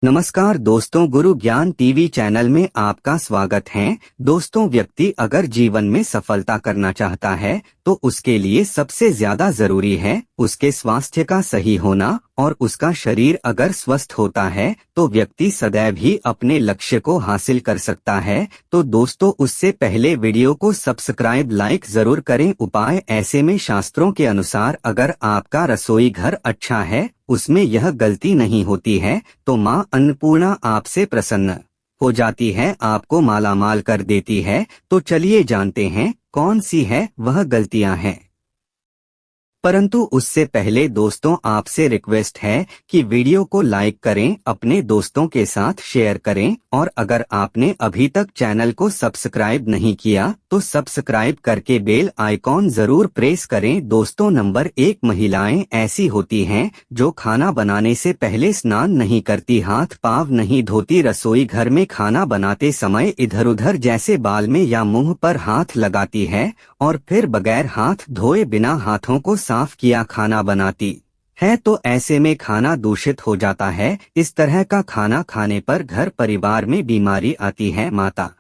नमस्कार दोस्तों, गुरु ज्ञान टीवी चैनल में आपका स्वागत है। दोस्तों, व्यक्ति अगर जीवन में सफलता करना चाहता है तो उसके लिए सबसे ज्यादा जरूरी है उसके स्वास्थ्य का सही होना, और उसका शरीर अगर स्वस्थ होता है तो व्यक्ति सदैव ही अपने लक्ष्य को हासिल कर सकता है। तो दोस्तों, उससे पहले वीडियो को सब्सक्राइब लाइक जरूर करें। उपाय: ऐसे में शास्त्रों के अनुसार अगर आपका रसोई घर अच्छा है, उसमें यह गलती नहीं होती है, तो माँ अन्नपूर्णा आपसे प्रसन्न हो जाती है, आपको मालामाल कर देती है। तो चलिए जानते हैं कौन सी है वह गलतियां हैं। परंतु उससे पहले दोस्तों, आपसे रिक्वेस्ट है कि वीडियो को लाइक करें, अपने दोस्तों के साथ शेयर करें, और अगर आपने अभी तक चैनल को सब्सक्राइब नहीं किया तो सब्सक्राइब करके बेल आइकॉन जरूर प्रेस करें। दोस्तों, नंबर 1, महिलाएं ऐसी होती हैं जो खाना बनाने से पहले स्नान नहीं करती, हाथ पाँव नहीं धोती, रसोई घर में खाना बनाते समय इधर उधर जैसे बाल में या मुंह पर हाथ लगाती है, और फिर बगैर हाथ धोए बिना हाथों को साफ किया खाना बनाती है। तो ऐसे में खाना दूषित हो जाता है। इस तरह का खाना खाने पर घर परिवार में बीमारी आती है। माता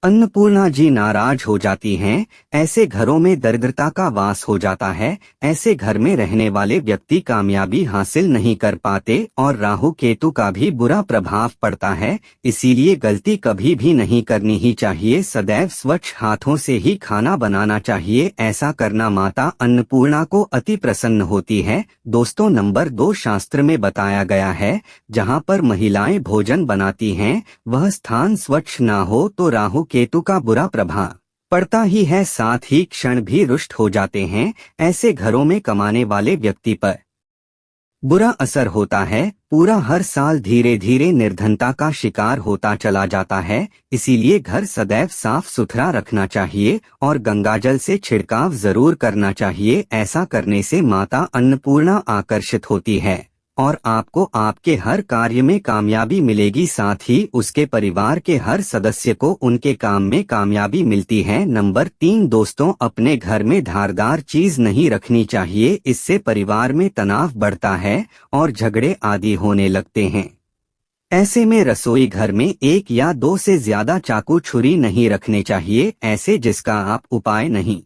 अन्नपूर्णा जी नाराज हो जाती हैं। ऐसे घरों में दरिद्रता का वास हो जाता है। ऐसे घर में रहने वाले व्यक्ति कामयाबी हासिल नहीं कर पाते और राहु केतु का भी बुरा प्रभाव पड़ता है। इसीलिए गलती कभी भी नहीं करनी ही चाहिए। सदैव स्वच्छ हाथों से ही खाना बनाना चाहिए। ऐसा करना माता अन्नपूर्णा को अति प्रसन्न होती है। दोस्तों, नंबर 2, शास्त्र में बताया गया है जहाँ पर महिलाएं भोजन बनाती हैं वह स्थान स्वच्छ ना हो तो राहु केतु का बुरा प्रभाव पड़ता ही है, साथ ही क्षण भी रुष्ट हो जाते हैं। ऐसे घरों में कमाने वाले व्यक्ति पर बुरा असर होता है। पूरा हर साल धीरे धीरे निर्धनता का शिकार होता चला जाता है। इसीलिए घर सदैव साफ सुथरा रखना चाहिए और गंगाजल से छिड़काव जरूर करना चाहिए। ऐसा करने से माता अन्नपूर्णा आकर्षित होती है और आपको आपके हर कार्य में कामयाबी मिलेगी, साथ ही उसके परिवार के हर सदस्य को उनके काम में कामयाबी मिलती है। नंबर 3, दोस्तों, अपने घर में धारदार चीज नहीं रखनी चाहिए। इससे परिवार में तनाव बढ़ता है और झगड़े आदि होने लगते हैं। ऐसे में रसोई घर में 1 या 2 से ज्यादा चाकू छुरी नहीं रखने चाहिए, ऐसे जिसका आप उपाय नहीं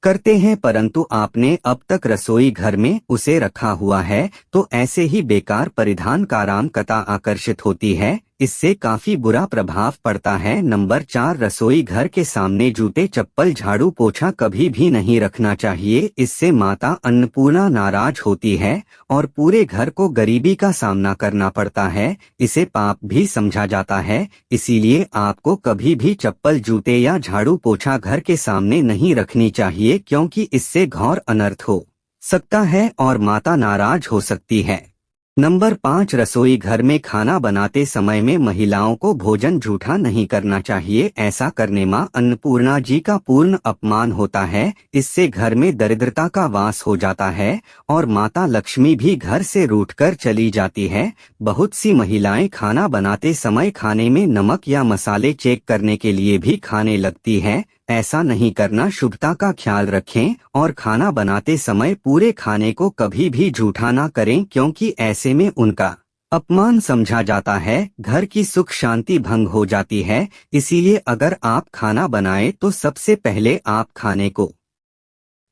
करते हैं परंतु आपने अब तक रसोई घर में उसे रखा हुआ है, तो ऐसे ही बेकार परिधान कारामकता आकर्षित होती है। इससे काफी बुरा प्रभाव पड़ता है। नंबर 4, रसोई घर के सामने जूते चप्पल झाड़ू पोछा कभी भी नहीं रखना चाहिए। इससे माता अन्नपूर्णा नाराज होती है और पूरे घर को गरीबी का सामना करना पड़ता है। इसे पाप भी समझा जाता है। इसीलिए आपको कभी भी चप्पल जूते या झाड़ू पोछा घर के सामने नहीं रखनी चाहिए, क्योंकि इससे घोर अनर्थ हो सकता है और माता नाराज हो सकती है। नंबर 5, रसोई घर में खाना बनाते समय में महिलाओं को भोजन जूठा नहीं करना चाहिए। ऐसा करने मां अन्नपूर्णा जी का पूर्ण अपमान होता है। इससे घर में दरिद्रता का वास हो जाता है और माता लक्ष्मी भी घर से रूठकर चली जाती है। बहुत सी महिलाएं खाना बनाते समय खाने में नमक या मसाले चेक करने के लिए भी खाने लगती हैं। ऐसा नहीं करना। शुद्धता का ख्याल रखें और खाना बनाते समय पूरे खाने को कभी भी जूठा ना करें, क्योंकि ऐसे में उनका अपमान समझा जाता है। घर की सुख शांति भंग हो जाती है। इसीलिए अगर आप खाना बनाएं तो सबसे पहले आप खाने को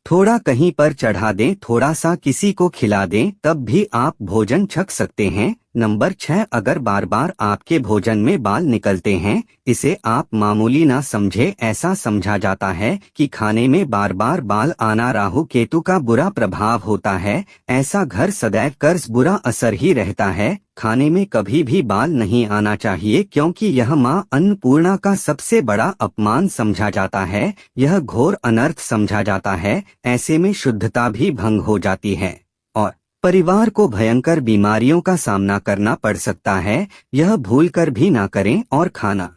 थोड़ा कहीं पर चढ़ा दें, थोड़ा सा किसी को खिला दें, तब भी आप भोजन छक सकते हैं। नंबर 6, अगर बार बार आपके भोजन में बाल निकलते हैं, इसे आप मामूली ना समझे। ऐसा समझा जाता है कि खाने में बार बार बाल आना राहु केतु का बुरा प्रभाव होता है। ऐसा घर सदैव कर्ज बुरा असर ही रहता है। खाने में कभी भी बाल नहीं आना चाहिए, क्योंकि यह मां अन्नपूर्णा का सबसे बड़ा अपमान समझा जाता है। यह घोर अनर्थ समझा जाता है। ऐसे में शुद्धता भी भंग हो जाती है और परिवार को भयंकर बीमारियों का सामना करना पड़ सकता है। यह भूलकर भी ना करें और खाना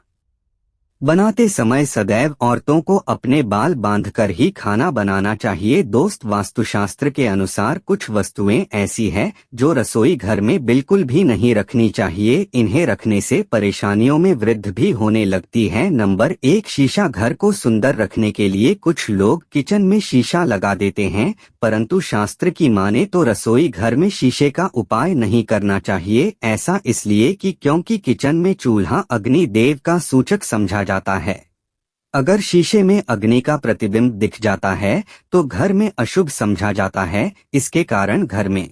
बनाते समय सदैव औरतों को अपने बाल बांधकर ही खाना बनाना चाहिए। दोस्त, वास्तुशास्त्र के अनुसार कुछ वस्तुएं ऐसी हैं जो रसोई घर में बिल्कुल भी नहीं रखनी चाहिए। इन्हें रखने से परेशानियों में वृद्धि भी होने लगती है। नंबर 1, शीशा। घर को सुंदर रखने के लिए कुछ लोग किचन में शीशा लगा देते हैं, परंतु शास्त्र की माने तो रसोई घर में शीशे का उपाय नहीं करना चाहिए। ऐसा इसलिए कि क्योंकि किचन में चूल्हा अग्नि देव का सूचक समझा जाता है। अगर शीशे में अग्नि का प्रतिबिंब दिख जाता है तो घर में अशुभ समझा जाता है। इसके कारण घर में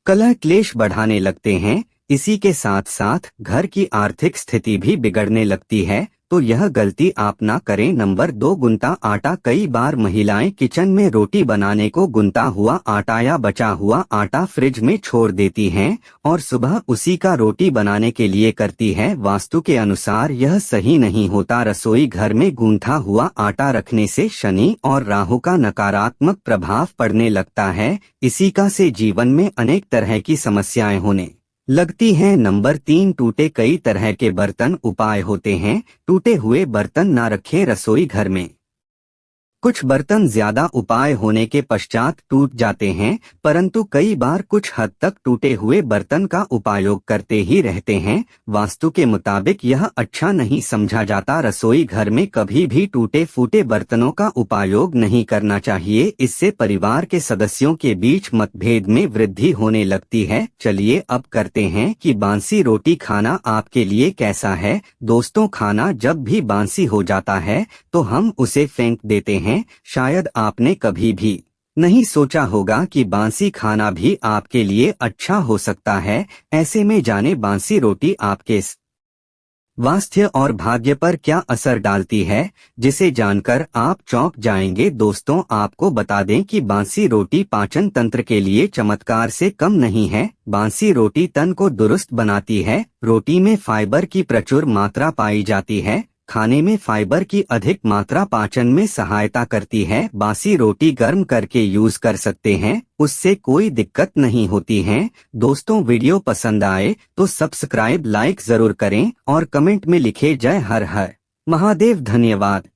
कलह क्लेश बढ़ाने लगते हैं। इसी के साथ साथ घर की आर्थिक स्थिति भी बिगड़ने लगती है, तो यह गलती आप ना करें। नंबर 2, गुनता आटा। कई बार महिलाएं किचन में रोटी बनाने को गुनता हुआ आटा या बचा हुआ आटा फ्रिज में छोड़ देती हैं और सुबह उसी का रोटी बनाने के लिए करती है। वास्तु के अनुसार यह सही नहीं होता। रसोई घर में गूंथा हुआ आटा रखने से शनि और राहु का नकारात्मक प्रभाव पड़ने लगता है। इसी का से जीवन में अनेक तरह की समस्याएं होने लगती हैं। नंबर 3, टूटे। कई तरह के बर्तन उपाय होते हैं। टूटे हुए बर्तन ना रखें रसोई घर में। कुछ बर्तन ज्यादा उपाय होने के पश्चात टूट जाते हैं, परंतु कई बार कुछ हद तक टूटे हुए बर्तन का उपयोग करते ही रहते हैं। वास्तु के मुताबिक यह अच्छा नहीं समझा जाता। रसोई घर में कभी भी टूटे फूटे बर्तनों का उपयोग नहीं करना चाहिए। इससे परिवार के सदस्यों के बीच मतभेद में वृद्धि होने लगती है। चलिए अब करते हैं कि बांसी रोटी खाना आपके लिए कैसा है। दोस्तों, खाना जब भी बांसी हो जाता है तो हम उसे फेंक देते हैं। शायद आपने कभी भी नहीं सोचा होगा कि बांसी खाना भी आपके लिए अच्छा हो सकता है। ऐसे में जाने बांसी रोटी आपके स्वास्थ्य और भाग्य पर क्या असर डालती है, जिसे जानकर आप चौंक जाएंगे। दोस्तों, आपको बता दें कि बांसी रोटी पाचन तंत्र के लिए चमत्कार से कम नहीं है। बांसी रोटी तन को दुरुस्त बनाती है। रोटी में फाइबर की प्रचुर मात्रा पाई जाती है। खाने में फाइबर की अधिक मात्रा पाचन में सहायता करती है। बासी रोटी गर्म करके यूज कर सकते हैं, उससे कोई दिक्कत नहीं होती है। दोस्तों, वीडियो पसंद आए तो सब्सक्राइब लाइक जरूर करें और कमेंट में लिखे जय हर हर महादेव। धन्यवाद।